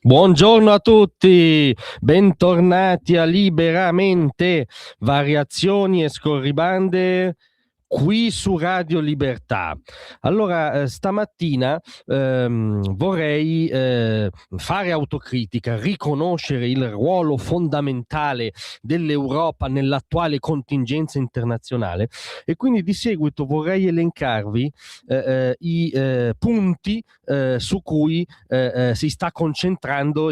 Buongiorno a tutti, bentornati a Liberamente, variazioni e scorribande qui su Radio Libertà. Allora, stamattina vorrei fare autocritica, riconoscere il ruolo fondamentale dell'Europa nell'attuale contingenza internazionale e quindi di seguito vorrei elencarvi i punti su cui si sta concentrando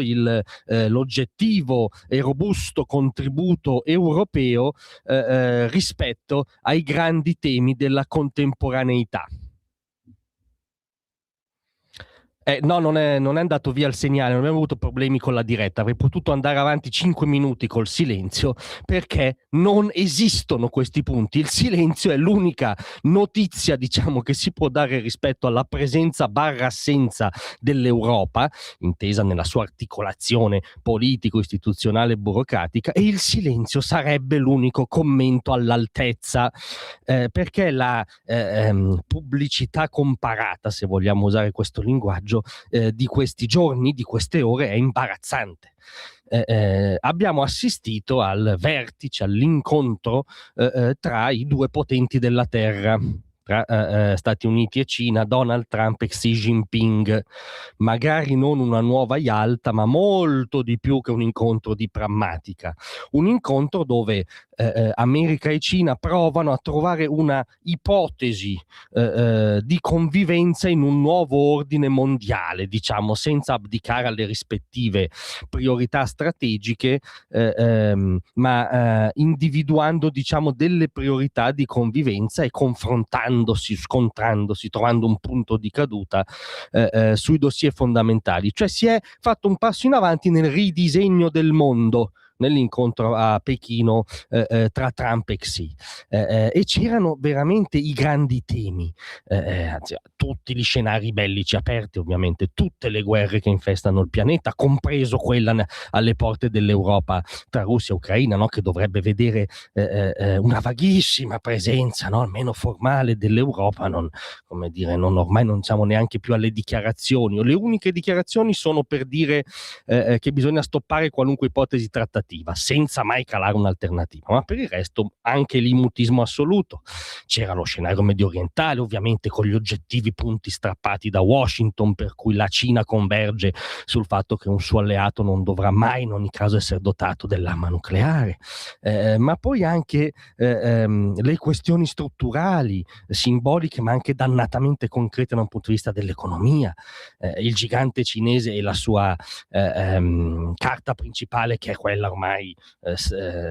l'oggettivo e robusto contributo europeo rispetto ai grandi temi della contemporaneità. No, non è andato via il segnale, non abbiamo avuto problemi con la diretta, avrei potuto andare avanti 5 minuti col silenzio perché non esistono questi punti. Il silenzio è l'unica notizia, diciamo, che si può dare rispetto alla presenza barra assenza dell'Europa, intesa nella sua articolazione politico-istituzionale e burocratica, e il silenzio sarebbe l'unico commento all'altezza, perché la pubblicità comparata, se vogliamo usare questo linguaggio, di questi giorni, di queste ore, è imbarazzante. Abbiamo assistito al vertice, all'incontro tra i due potenti della Terra, tra Stati Uniti e Cina, Donald Trump e Xi Jinping. Magari non una nuova Yalta, ma molto di più che un incontro di prammatica. Un incontro dove America e Cina provano a trovare una ipotesi di convivenza in un nuovo ordine mondiale, diciamo, senza abdicare alle rispettive priorità strategiche, ma individuando, diciamo, delle priorità di convivenza e confrontandosi, scontrandosi, trovando un punto di caduta sui dossier fondamentali. Cioè si è fatto un passo in avanti nel ridisegno del mondo nell'incontro a Pechino tra Trump e Xi, e c'erano veramente i grandi temi, anzi, tutti gli scenari bellici aperti, ovviamente, tutte le guerre che infestano il pianeta, compreso quella alle porte dell'Europa tra Russia e Ucraina, no? Che dovrebbe vedere una vaghissima presenza, no? Almeno formale, dell'Europa. Come dire, ormai non siamo neanche più alle dichiarazioni, o le uniche dichiarazioni sono per dire che bisogna stoppare qualunque ipotesi trattativa senza mai calare un'alternativa, ma per il resto anche l'immutismo assoluto. C'era lo scenario medio orientale, ovviamente, con gli oggettivi punti strappati da Washington, per cui la Cina converge sul fatto che un suo alleato non dovrà mai in ogni caso essere dotato dell'arma nucleare, ma poi anche le questioni strutturali, simboliche, ma anche dannatamente concrete da un punto di vista dell'economia, il gigante cinese e la sua carta principale, che è quella ormai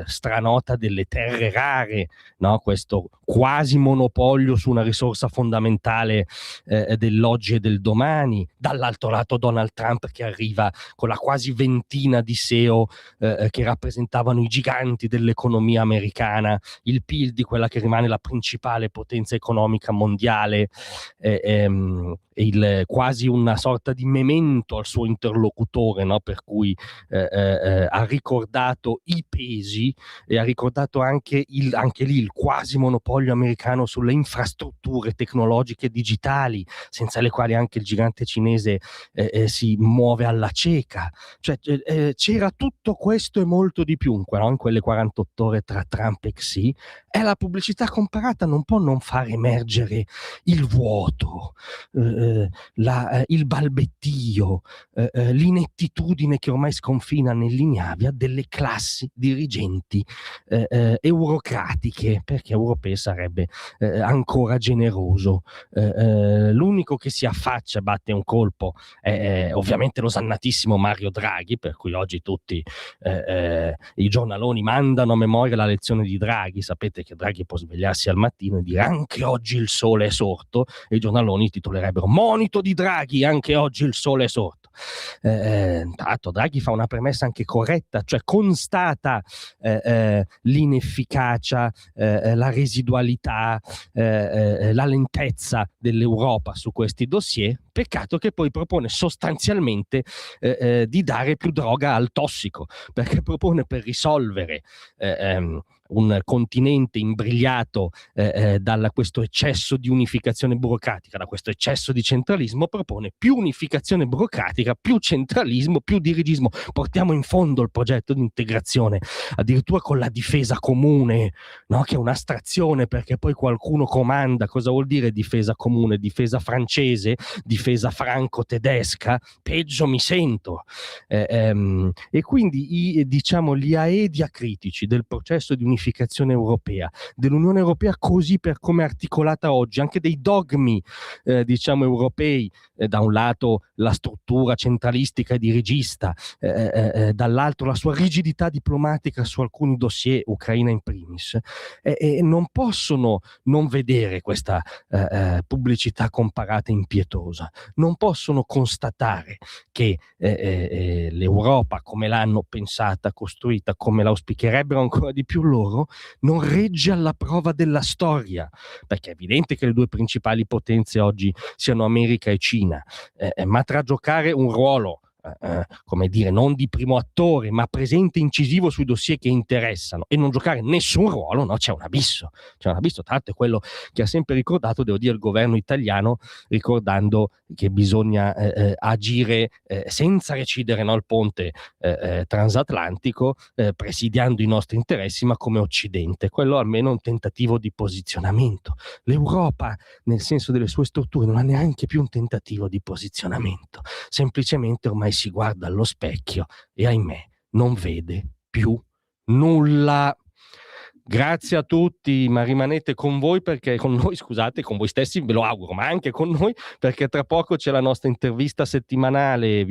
stranota delle terre rare, no? Questo quasi monopolio su una risorsa fondamentale dell'oggi e del domani. Dall'altro lato Donald Trump, che arriva con la quasi ventina di SEO che rappresentavano i giganti dell'economia americana, il PIL di quella che rimane la principale potenza economica mondiale, quasi una sorta di memento al suo interlocutore, no? Per cui ha ricordato i pesi e ha ricordato anche lì il quasi monopolio americano sulle infrastrutture tecnologiche digitali, senza le quali anche il gigante cinese si muove alla cieca. Cioè, c'era tutto questo e molto di più in quelle 48 ore tra Trump e Xi, e la pubblicità comparata non può non far emergere il vuoto, il balbettio, l'inettitudine che ormai sconfina nell'ignavia delle classi dirigenti eurocratiche, perché europee sarebbe ancora generoso. L'unico che si affaccia e batte un colpo è ovviamente l'osannatissimo Mario Draghi, per cui oggi tutti i giornaloni mandano a memoria la lezione di Draghi. Sapete che Draghi può svegliarsi al mattino e dire anche oggi il sole è sorto, e i giornaloni titolerebbero monito di Draghi, anche oggi il sole è sorto. Tanto Draghi fa una premessa anche corretta, cioè constata l'inefficacia, la residualità, la lentezza dell'Europa su questi dossier. Peccato che poi propone sostanzialmente di dare più droga al tossico, perché propone, per risolvere un continente imbrigliato da questo eccesso di unificazione burocratica, da questo eccesso di centralismo, propone più unificazione burocratica, più centralismo, più dirigismo. Portiamo in fondo il progetto di integrazione, addirittura con la difesa comune, no? Che è un'astrazione, perché poi qualcuno comanda. Cosa vuol dire difesa comune? Difesa francese, difesa franco-tedesca? Peggio mi sento. E quindi diciamo gli aedi acritici del processo di unificazione europea, dell'Unione Europea così per come è articolata oggi, anche dei dogmi diciamo europei, da un lato la struttura centralistica e dirigista, dall'altro la sua rigidità diplomatica su alcuni dossier, Ucraina in primis, non possono non vedere questa pubblicità comparata impietosa, non possono constatare che l'Europa, come l'hanno pensata, costruita, come l'auspicherebbero ancora di più loro, non regge alla prova della storia, perché è evidente che le due principali potenze oggi siano America e Cina, ma tra giocare un ruolo come dire, non di primo attore, ma presente incisivo sui dossier che interessano, e non giocare nessun ruolo, no, c'è un abisso. Tra l'altro è quello che ha sempre ricordato, devo dire, il governo italiano, ricordando che bisogna agire senza recidere, no, il ponte transatlantico, presidiando i nostri interessi, ma come Occidente. Quello almeno è un tentativo di posizionamento. L'Europa, nel senso delle sue strutture, non ha neanche più un tentativo di posizionamento, semplicemente ormai si guarda allo specchio e, ahimè, non vede più nulla. Grazie a tutti, ma rimanete con voi, perché con noi, scusate, con voi stessi, ve lo auguro, ma anche con noi, perché tra poco c'è la nostra intervista settimanale.